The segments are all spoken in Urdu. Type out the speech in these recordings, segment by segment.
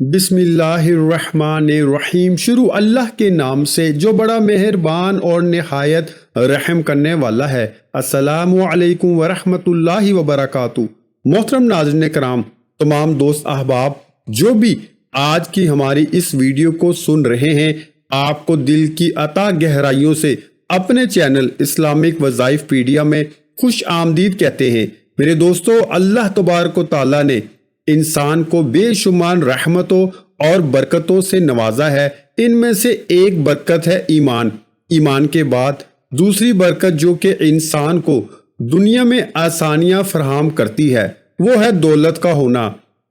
بسم اللہ الرحمن الرحیم۔ شروع اللہ کے نام سے جو بڑا مہربان اور نہایت رحم کرنے والا ہے۔ السلام علیکم ورحمۃ اللہ وبرکاتہ۔ محترم ناظرین کرام، تمام دوست احباب جو بھی آج کی ہماری اس ویڈیو کو سن رہے ہیں، آپ کو دل کی عطا گہرائیوں سے اپنے چینل اسلامک وظائف پیڈیا میں خوش آمدید کہتے ہیں۔ میرے دوستو، اللہ تبارک و تعالیٰ نے انسان کو بے شمار رحمتوں اور برکتوں سے نوازا ہے۔ ان میں سے ایک برکت ہے ایمان۔ ایمان کے بعد دوسری برکت جو کہ انسان کو دنیا میں آسانیاں فراہم کرتی ہے، وہ ہے دولت کا ہونا۔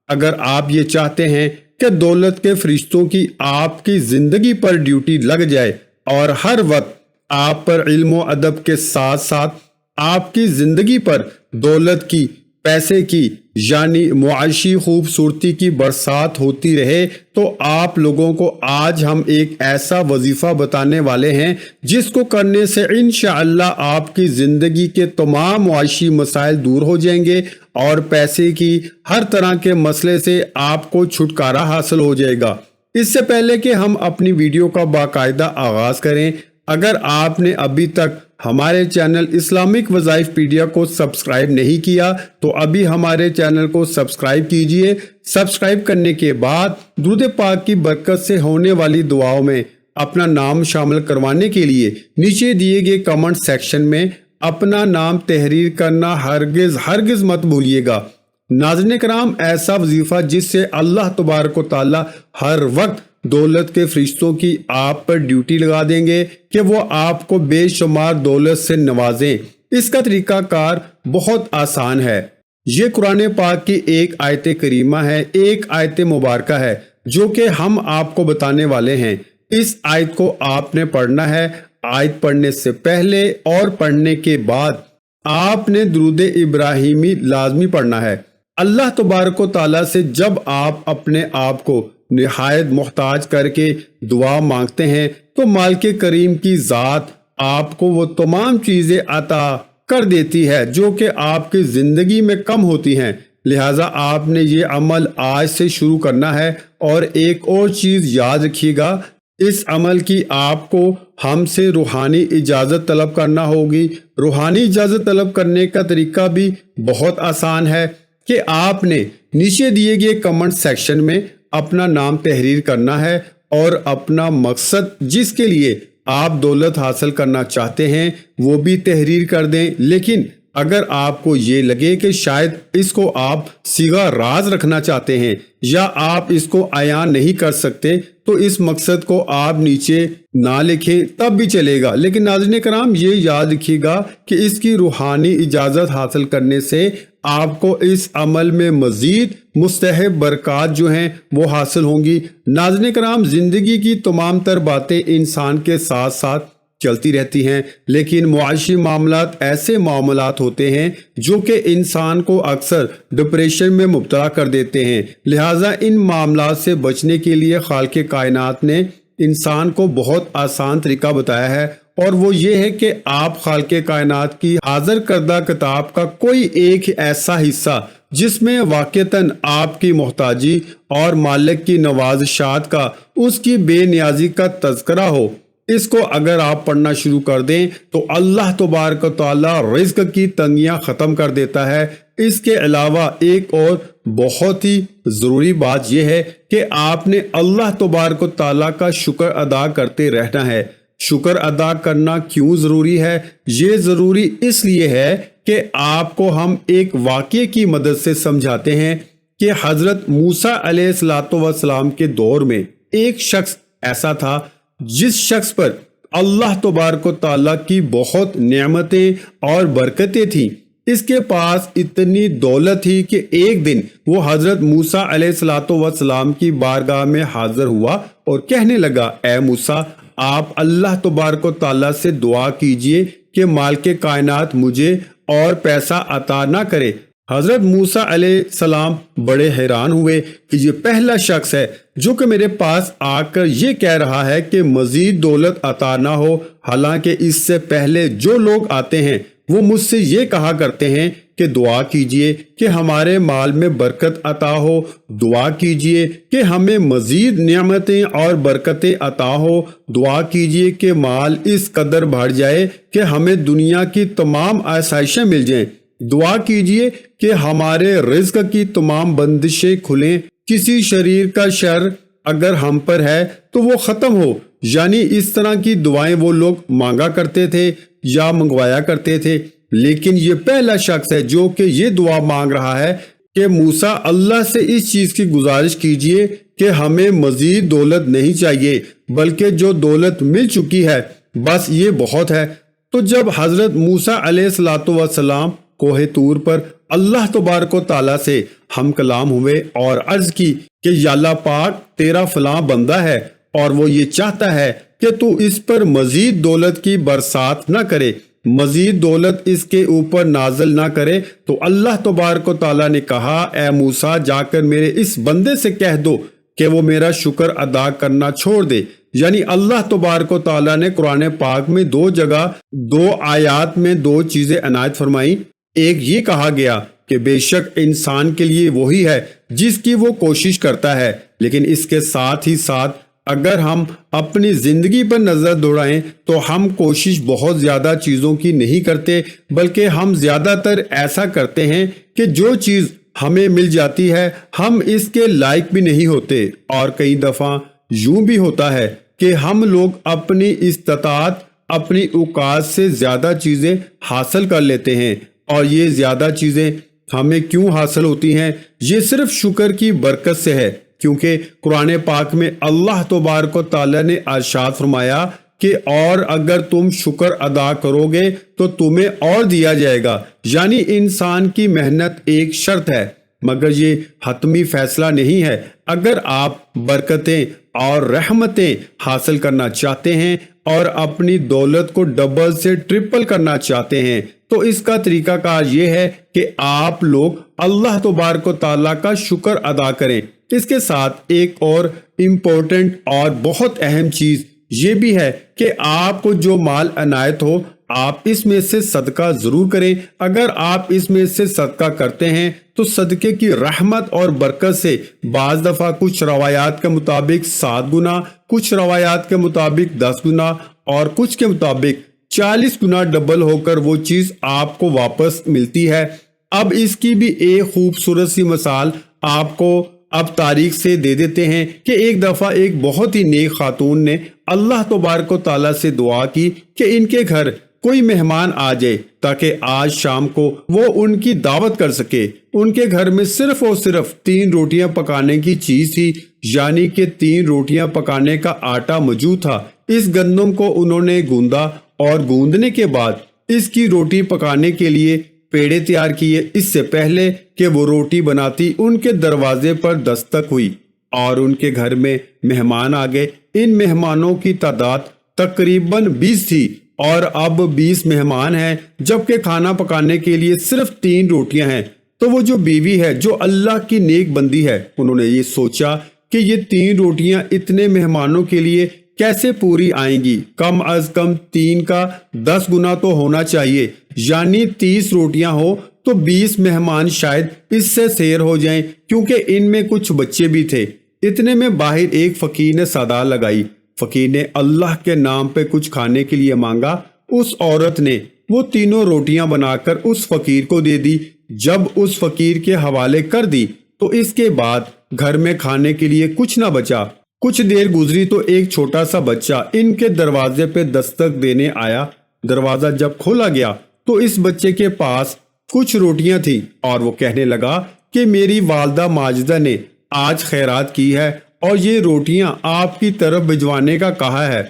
اگر آپ یہ چاہتے ہیں کہ دولت کے فرشتوں کی آپ کی زندگی پر ڈیوٹی لگ جائے اور ہر وقت آپ پر علم و ادب کے ساتھ ساتھ آپ کی زندگی پر دولت کی، پیسے کی، یعنی معاشی خوبصورتی کی برسات ہوتی رہے، تو آپ لوگوں کو آج ہم ایک ایسا وظیفہ بتانے والے ہیں جس کو کرنے سے انشاءاللہ آپ کی زندگی کے تمام معاشی مسائل دور ہو جائیں گے اور پیسے کی ہر طرح کے مسئلے سے آپ کو چھٹکارا حاصل ہو جائے گا۔ اس سے پہلے کہ ہم اپنی ویڈیو کا باقاعدہ آغاز کریں، اگر آپ نے ابھی تک ہمارے چینل اسلامک وظائف پیڈیا کو سبسکرائب نہیں کیا تو ابھی ہمارے چینل کو سبسکرائب کیجئے۔ سبسکرائب کرنے کے بعد درود پاک کی برکت سے ہونے والی دعاؤں میں اپنا نام شامل کروانے کے لیے نیچے دیے گئے کمنٹ سیکشن میں اپنا نام تحریر کرنا ہرگز مت بھولیے گا۔ ناظرین کرام، ایسا وظیفہ جس سے اللہ تبارک و تعالی ہر وقت دولت کے فرشتوں کی آپ پر ڈیوٹی لگا دیں گے کہ وہ آپ کو بے شمار دولت سے نوازیں۔ اس کا طریقہ کار بہت آسان ہے۔ یہ قرآن پاک کی ایک آیت کریمہ ہے، ایک آیت مبارکہ ہے جو کہ ہم آپ کو بتانے والے ہیں۔ اس آیت کو آپ نے پڑھنا ہے۔ آیت پڑھنے سے پہلے اور پڑھنے کے بعد آپ نے درود ابراہیمی لازمی پڑھنا ہے۔ اللہ تبارک و تعالیٰ سے جب آپ اپنے آپ کو نہایت محتاج کر کے دعا مانگتے ہیں تو مالک کریم کی ذات آپ کو وہ تمام چیزیں عطا کر دیتی ہے جو کہ آپ کی زندگی میں کم ہوتی ہیں۔ لہٰذا آپ نے یہ عمل آج سے شروع کرنا ہے۔ اور ایک اور چیز یاد رکھیے گا، اس عمل کی آپ کو ہم سے روحانی اجازت طلب کرنا ہوگی۔ روحانی اجازت طلب کرنے کا طریقہ بھی بہت آسان ہے کہ آپ نے نیچے دیے گئے کمنٹ سیکشن میں اپنا نام تحریر کرنا ہے اور اپنا مقصد جس کے لیے آپ دولت حاصل کرنا چاہتے ہیں وہ بھی تحریر کر دیں۔ لیکن اگر آپ کو یہ لگے کہ شاید اس کو آپ صیغہ راز رکھنا چاہتے ہیں یا آپ اس کو عیان نہیں کر سکتے تو اس مقصد کو آپ نیچے نہ لکھیں تب بھی چلے گا۔ لیکن ناظرین کرام، یہ یاد رکھیے گا کہ اس کی روحانی اجازت حاصل کرنے سے آپ کو اس عمل میں مزید مستحب برکات جو ہیں وہ حاصل ہوں گی۔ ناظرین کرام، زندگی کی تمام تر باتیں انسان کے ساتھ ساتھ چلتی رہتی ہیں، لیکن معاشی معاملات ایسے معاملات ہوتے ہیں جو کہ انسان کو اکثر ڈپریشن میں مبتلا کر دیتے ہیں۔ لہٰذا ان معاملات سے بچنے کے لیے خالق کائنات نے انسان کو بہت آسان طریقہ بتایا ہے، اور وہ یہ ہے کہ آپ خالق کائنات کی حاضر کردہ کتاب کا کوئی ایک ایسا حصہ جس میں واقعتاً آپ کی محتاجی اور مالک کی نوازشات کا، اس کی بے نیازی کا تذکرہ ہو، اس کو اگر آپ پڑھنا شروع کر دیں تو اللہ تبارک و تعالی رزق کی تنگیاں ختم کر دیتا ہے۔ اس کے علاوہ ایک اور بہت ہی ضروری بات یہ ہے کہ آپ نے اللہ تبارک و تعالی کا شکر ادا کرتے رہنا ہے۔ شکر ادا کرنا کیوں ضروری ہے؟ یہ ضروری اس لیے ہے کہ آپ کو ہم ایک واقعے کی مدد سے سمجھاتے ہیں کہ حضرت موسیٰ علیہ السلام کے دور میں ایک شخص ایسا تھا جس شخص پر اللہ تبارک و تعالیٰ کی بہت نعمتیں اور برکتیں تھیں۔ اس کے پاس اتنی دولت تھی کہ ایک دن وہ حضرت موسیٰ علیہ السلام کی بارگاہ میں حاضر ہوا اور کہنے لگا، اے موسیٰ، آپ اللہ تبارک و تعالیٰ سے دعا کیجئے کہ مالک کائنات مجھے اور پیسہ عطا نہ کرے۔ حضرت موسیٰ علیہ السلام بڑے حیران ہوئے کہ یہ پہلا شخص ہے جو کہ میرے پاس آ کر یہ کہہ رہا ہے کہ مزید دولت عطا نہ ہو، حالانکہ اس سے پہلے جو لوگ آتے ہیں وہ مجھ سے یہ کہا کرتے ہیں کہ دعا کیجئے کہ ہمارے مال میں برکت عطا ہو، دعا کیجئے کہ ہمیں مزید نعمتیں اور برکتیں عطا ہو، دعا کیجئے کہ مال اس قدر بڑھ جائے کہ ہمیں دنیا کی تمام آسائشیں مل جائیں، دعا کیجئے کہ ہمارے رزق کی تمام بندشیں کھلیں، کسی شریر کا شر اگر ہم پر ہے تو وہ ختم ہو۔ یعنی اس طرح کی دعائیں وہ لوگ مانگا کرتے تھے یا منگوایا کرتے تھے، لیکن یہ پہلا شخص ہے جو کہ یہ دعا مانگ رہا ہے کہ موسیٰ اللہ سے اس چیز کی گزارش کیجئے کہ ہمیں مزید دولت نہیں چاہیے، بلکہ جو دولت مل چکی ہے بس یہ بہت ہے۔ تو جب حضرت موسیٰ علیہ السلام کوہ طور پر اللہ تبارک و تعالیٰ سے ہم کلام ہوئے اور عرض کی کہ یا اللہ پاک، تیرا فلاں بندہ ہے اور وہ یہ چاہتا ہے کہ تو اس پر مزید دولت کی برسات نہ کرے، مزید دولت اس کے اوپر نازل نہ کرے، تو اللہ تبارک و تعالیٰ نے کہا اے موسیٰ جا کر میرے اس بندے سے کہہ دو کہ وہ میرا شکر ادا کرنا چھوڑ دے۔ یعنی اللہ تبارک و تعالیٰ نے قرآن پاک میں دو جگہ 2 آیات میں 2 چیزیں عنایت فرمائیں۔ ایک یہ کہا گیا کہ بے شک انسان کے لیے وہی ہے جس کی وہ کوشش کرتا ہے، لیکن اس کے ساتھ ہی ساتھ اگر ہم اپنی زندگی پر نظر دوڑائیں تو ہم کوشش بہت زیادہ چیزوں کی نہیں کرتے، بلکہ ہم زیادہ تر ایسا کرتے ہیں کہ جو چیز ہمیں مل جاتی ہے ہم اس کے لائق بھی نہیں ہوتے، اور کئی دفعہ یوں بھی ہوتا ہے کہ ہم لوگ اپنی استطاعت، اپنی اوقات سے زیادہ چیزیں حاصل کر لیتے ہیں، اور یہ زیادہ چیزیں ہمیں کیوں حاصل ہوتی ہیں؟ یہ صرف شکر کی برکت سے ہے، کیونکہ قرآن پاک میں اللہ تبارک و تعالیٰ نے ارشاد فرمایا کہ اور اگر تم شکر ادا کرو گے تو تمہیں اور دیا جائے گا۔ یعنی انسان کی محنت ایک شرط ہے، مگر یہ حتمی فیصلہ نہیں ہے۔ اگر آپ برکتیں اور رحمتیں حاصل کرنا چاہتے ہیں اور اپنی دولت کو ڈبل سے ٹرپل کرنا چاہتے ہیں تو اس کا طریقہ کار یہ ہے کہ آپ لوگ اللہ تبارک و تعالیٰ کا شکر ادا کریں۔ اس کے ساتھ ایک اور امپورٹنٹ اور بہت اہم چیز یہ بھی ہے کہ آپ کو جو مال عنایت ہو آپ اس میں سے صدقہ ضرور کریں۔ اگر آپ اس میں سے صدقہ کرتے ہیں تو صدقے کی رحمت اور برکت سے بعض دفعہ کچھ روایات کے مطابق 7 گنا، کچھ روایات کے مطابق 10 گنا اور کچھ کے مطابق 40 گنا ڈبل ہو کر وہ چیز آپ کو واپس ملتی ہے۔ اب اس کی بھی ایک خوبصورت سی مثال آپ کو اب تاریخ سے دے دیتے ہیں کہ ایک دفعہ ایک بہت ہی نیک خاتون نے اللہ تبارک و تعالیٰ سے دعا کی کہ ان کے گھر کوئی مہمان آ جائے تاکہ آج شام کو وہ ان کی دعوت کر سکے۔ ان کے گھر میں صرف اور صرف 3 روٹیاں پکانے کی چیز تھی، یعنی کہ 3 روٹیاں پکانے کا آٹا موجود تھا۔ اس گندم کو انہوں نے گوندا اور گوندنے کے بعد اس کی روٹی پکانے کے لیے پیڑے تیار کیے۔ اس سے پہلے کہ وہ روٹی بناتی ان کے دروازے پر دستک ہوئی اور ان کے گھر میں مہمان آ گئے۔ ان مہمانوں کی تعداد تقریباً 20 تھی اور اب 20 مہمان ہیں، جبکہ کھانا پکانے کے لیے صرف 3 روٹیاں ہیں۔ تو وہ جو بیوی ہے جو اللہ کی نیک بندی ہے، انہوں نے یہ سوچا کہ یہ 3 روٹیاں اتنے مہمانوں کے لیے کیسے پوری آئیں گی؟ کم از کم 3 کا 10 گنا تو ہونا چاہیے، یعنی 30 روٹیاں ہو تو 20 مہمان شاید اس سے سیر ہو جائیں، کیونکہ ان میں کچھ بچے بھی تھے۔ اتنے میں باہر ایک فقیر نے صدا لگائی۔ فقیر نے اللہ کے نام پہ کچھ کھانے کے لیے مانگا۔ اس عورت نے وہ تینوں روٹیاں بنا کر اس فقیر کو دے دی۔ جب اس فقیر کے حوالے کر دی تو اس کے بعد گھر میں کھانے کے لیے کچھ نہ بچا۔ کچھ دیر گزری تو ایک چھوٹا سا بچہ ان کے دروازے پہ دستک دینے آیا۔ دروازہ جب کھولا گیا تو اس بچے کے پاس کچھ روٹیاں تھیں اور وہ کہنے لگا کہ میری والدہ ماجدہ نے آج خیرات کی ہے اور یہ روٹیاں آپ کی طرف بھجوانے کا کہا ہے۔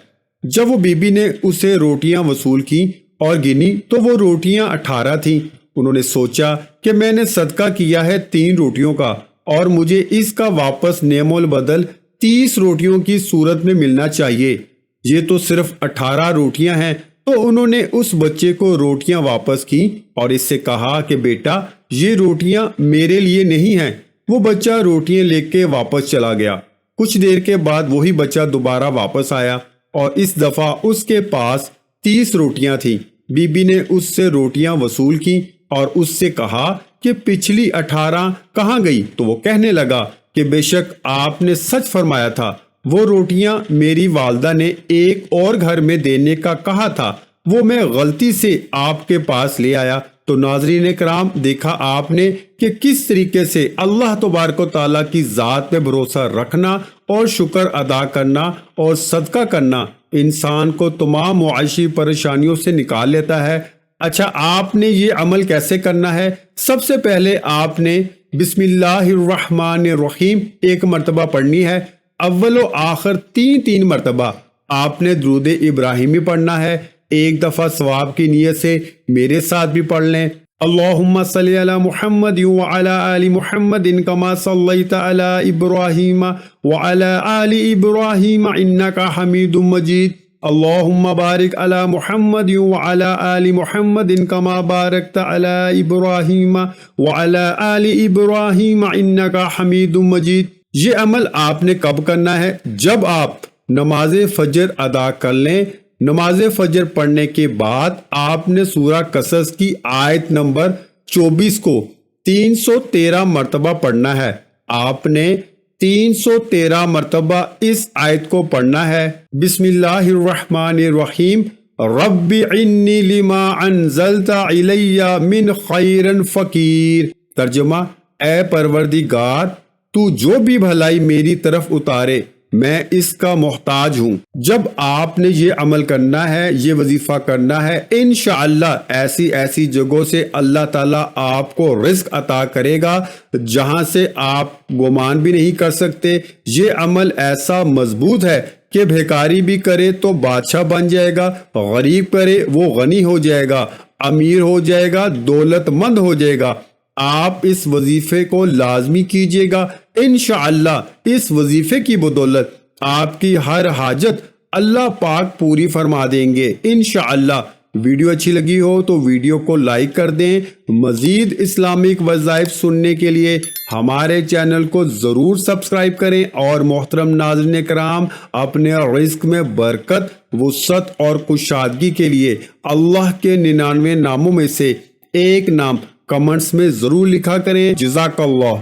جب وہ بی بی نے اسے روٹیاں وصول کی اور گنی تو وہ روٹیاں 18 تھیں۔ انہوں نے سوچا کہ میں نے صدقہ کیا ہے 3 روٹیوں کا اور مجھے اس کا واپس نعم البدل 30 روٹیوں کی صورت میں ملنا چاہیے۔ یہ تو صرف 18 روٹیاں ہیں۔ تو انہوں نے اس بچے کو روٹیاں واپس کی اور اس سے کہا کہ بیٹا یہ روٹیاں میرے لیے نہیں ہیں۔ وہ بچہ روٹیاں لے کے واپس چلا گیا۔ کچھ دیر کے بعد وہی بچہ دوبارہ واپس آیا اور اس دفعہ اس کے پاس 30 روٹیاں تھیں۔ بی بی نے اس سے روٹیاں وصول کی اور اس سے کہا کہ پچھلی 18 کہاں گئی؟ تو وہ کہنے لگا کہ بے شک آپ نے سچ فرمایا تھا، وہ روٹیاں میری والدہ نے ایک اور گھر میں دینے کا کہا تھا، وہ میں غلطی سے آپ کے پاس لے آیا۔ تو ناظرین کرام، دیکھا آپ نے کہ کس طریقے سے اللہ تبارک و تعالیٰ کی ذات پہ بھروسہ رکھنا اور شکر ادا کرنا اور صدقہ کرنا انسان کو تمام معاشی پریشانیوں سے نکال لیتا ہے۔ اچھا، آپ نے یہ عمل کیسے کرنا ہے؟ سب سے پہلے آپ نے بسم اللہ الرحمن الرحیم ایک مرتبہ پڑھنی ہے، اول و آخر تین مرتبہ آپ نے درود ابراہیمی پڑھنا ہے۔ ایک دفعہ ثواب کی نیت سے میرے ساتھ بھی پڑھ لیں، اللہم صلی علی محمد وعلی آل محمد کما صلیت علی ابراہیم وعلی آل ابراہیم انکا حمید مجید، اللہم بارک علی محمد وعلی آل محمد کما بارکت علی ابراہیم وعلی آل ابراہیم انکا حمید مجید۔ یہ عمل آپ نے کب کرنا ہے؟ جب آپ نماز فجر ادا کر لیں۔ نماز فجر پڑھنے کے بعد آپ نے سورہ قصص کی آیت نمبر 24 کو 313 مرتبہ پڑھنا ہے۔ آپ نے 313 مرتبہ اس آیت کو پڑھنا ہے، بسم اللہ الرحمن الرحیم، رب انی لما انزلت علی من خیر فقیر۔ ترجمہ، اے پروردگار، تو جو بھی بھلائی میری طرف اتارے میں اس کا محتاج ہوں۔ جب آپ نے یہ عمل کرنا ہے، یہ وظیفہ کرنا ہے، انشاءاللہ ایسی جگہوں سے اللہ تعالیٰ آپ کو رزق عطا کرے گا جہاں سے آپ گمان بھی نہیں کر سکتے۔ یہ عمل ایسا مضبوط ہے کہ بھیکاری بھی کرے تو بادشاہ بن جائے گا، غریب کرے وہ غنی ہو جائے گا، امیر ہو جائے گا، دولت مند ہو جائے گا۔ آپ اس وظیفے کو لازمی کیجئے گا، انشاءاللہ اس وظیفے کی بدولت آپ کی ہر حاجت اللہ پاک پوری فرما دیں گے انشاءاللہ۔ ویڈیو اچھی لگی ہو تو ویڈیو کو لائک کر دیں۔ مزید اسلامک وظائف سننے کے لیے ہمارے چینل کو ضرور سبسکرائب کریں، اور محترم ناظرین کرام، اپنے رزق میں برکت، وسعت اور کشادگی کے لیے اللہ کے 99 ناموں میں سے ایک نام کمنٹس میں ضرور لکھا کریں۔ جزاک اللہ۔